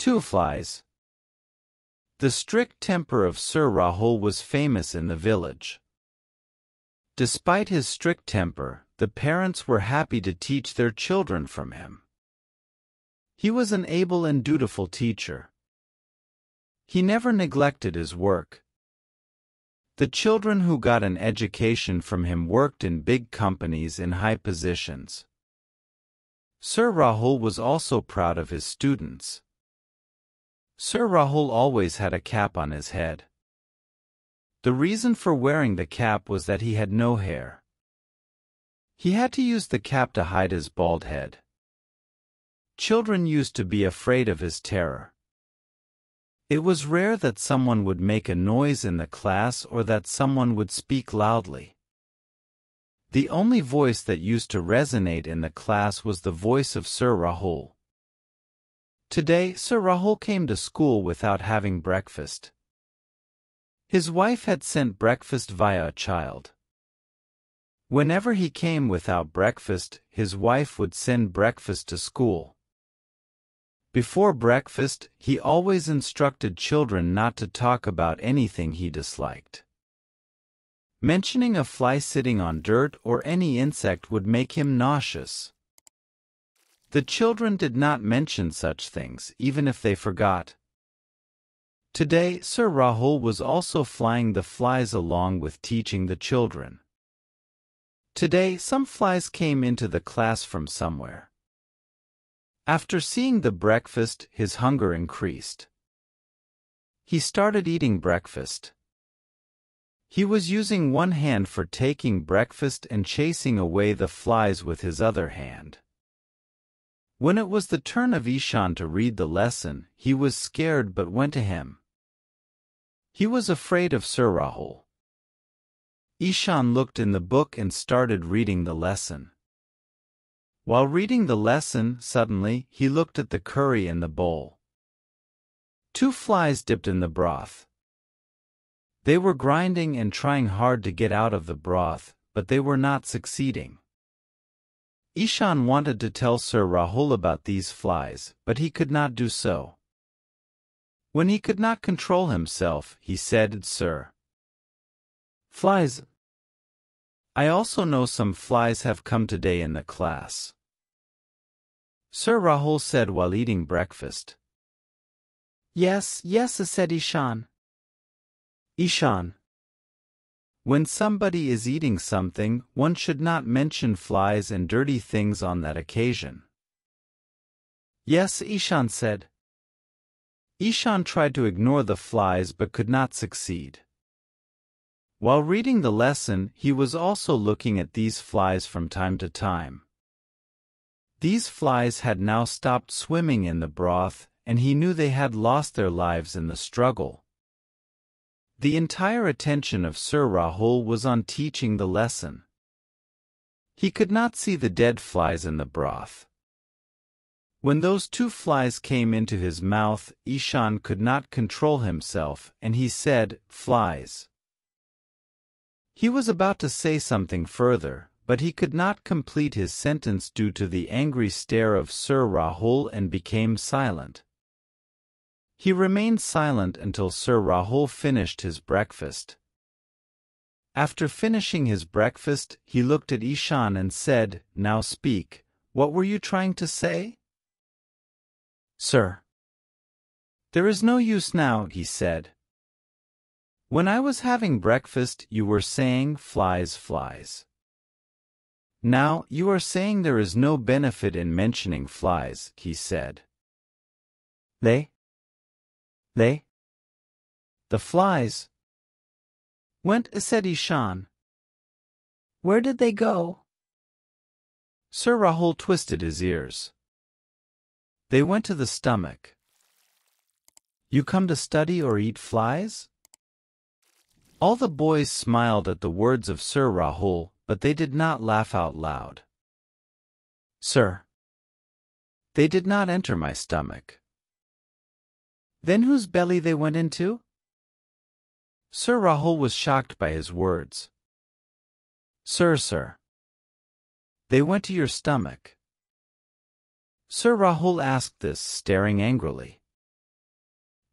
Two flies. The strict temper of Sir Rahul was famous in the village. Despite his strict temper, the parents were happy to teach their children from him. He was an able and dutiful teacher. He never neglected his work. The children who got an education from him worked in big companies in high positions. Sir Rahul was also proud of his students. Sir Rahul always had a cap on his head. The reason for wearing the cap was that he had no hair. He had to use the cap to hide his bald head. Children used to be afraid of his terror. It was rare that someone would make a noise in the class or that someone would speak loudly. The only voice that used to resonate in the class was the voice of Sir Rahul. Today, Sir Rahul came to school without having breakfast. His wife had sent breakfast via a child. Whenever he came without breakfast, his wife would send breakfast to school. Before breakfast, he always instructed children not to talk about anything he disliked. Mentioning a fly sitting on dirt or any insect would make him nauseous. The children did not mention such things, even if they forgot. Today, Sir Rahul was also flying the flies along with teaching the children. Today, some flies came into the class from somewhere. After seeing the breakfast, his hunger increased. He started eating breakfast. He was using one hand for taking breakfast and chasing away the flies with his other hand. When it was the turn of Ishan to read the lesson, he was scared but went to him. He was afraid of Sir Rahul. Ishan looked in the book and started reading the lesson. While reading the lesson, suddenly, he looked at the curry in the bowl. Two flies dipped in the broth. They were grinding and trying hard to get out of the broth, but they were not succeeding. Ishan wanted to tell Sir Rahul about these flies, but he could not do so. When he could not control himself, he said, "Sir, flies, I also know some flies have come today in the class." Sir Rahul said while eating breakfast. Yes, said Ishan. Ishan, when somebody is eating something, one should not mention flies and dirty things on that occasion. Yes, Ishan said. Ishan tried to ignore the flies but could not succeed. While reading the lesson, he was also looking at these flies from time to time. These flies had now stopped swimming in the broth, and he knew they had lost their lives in the struggle. The entire attention of Sir Rahul was on teaching the lesson. He could not see the dead flies in the broth. When those two flies came into his mouth, Ishan could not control himself, and he said, "Flies." He was about to say something further, but he could not complete his sentence due to the angry stare of Sir Rahul and became silent. He remained silent until Sir Rahul finished his breakfast. After finishing his breakfast, he looked at Ishan and said, "Now speak, what were you trying to say?" "Sir, there is no use now," he said. "When I was having breakfast, you were saying flies, flies. Now, you are saying there is no benefit in mentioning flies," he said. They? The flies went, said Ishan. "Where did they go?" Sir Rahul twisted his ears. "They went to the stomach." "You come to study or eat flies?" All the boys smiled at the words of Sir Rahul, but they did not laugh out loud. "Sir, they did not enter my stomach." "Then whose belly they went into?" Sir Rahul was shocked by his words. Sir, they went to your stomach." Sir Rahul asked this, staring angrily.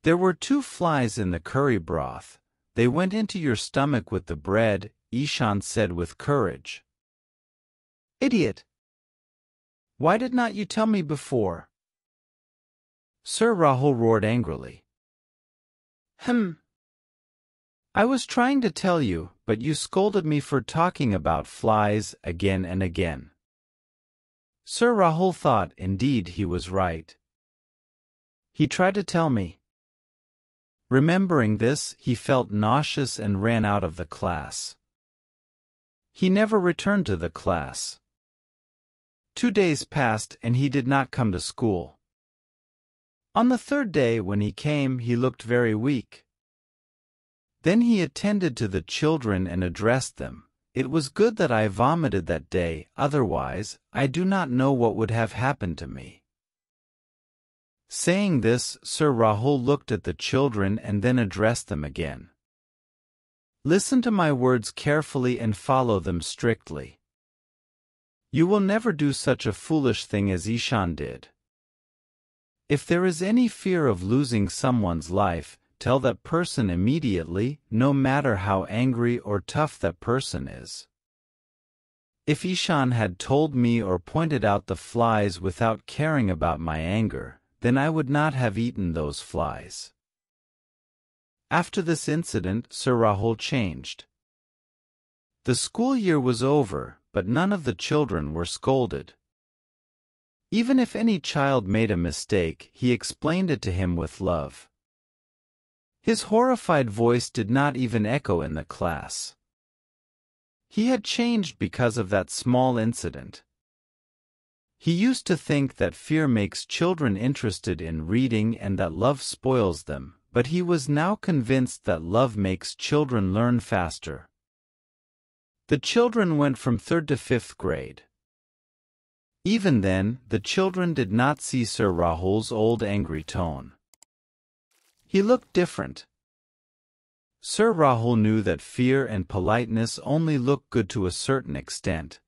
There were 2 flies in the curry broth. They went into your stomach with the bread, Ishan said with courage. Idiot! Why did not you tell me before? Sir Rahul roared angrily. I was trying to tell you, but you scolded me for talking about flies again and again. Sir Rahul thought indeed he was right. He tried to tell me. Remembering this, he felt nauseous and ran out of the class. He never returned to the class. 2 days passed and he did not come to school. On the 3rd day when he came, he looked very weak. Then he attended to the children and addressed them. It was good that I vomited that day, otherwise, I do not know what would have happened to me. Saying this, Sir Rahul looked at the children and then addressed them again. Listen to my words carefully and follow them strictly. You will never do such a foolish thing as Ishan did. If there is any fear of losing someone's life, tell that person immediately, no matter how angry or tough that person is. If Ishan had told me or pointed out the flies without caring about my anger, then I would not have eaten those flies. After this incident, Sir Rahul changed. The school year was over, but none of the children were scolded. Even if any child made a mistake, he explained it to him with love. His horrified voice did not even echo in the class. He had changed because of that small incident. He used to think that fear makes children interested in reading and that love spoils them, but he was now convinced that love makes children learn faster. The children went from 3rd to 5th grade. Even then, the children did not see Sir Rahul's old angry tone. He looked different. Sir Rahul knew that fear and politeness only look good to a certain extent,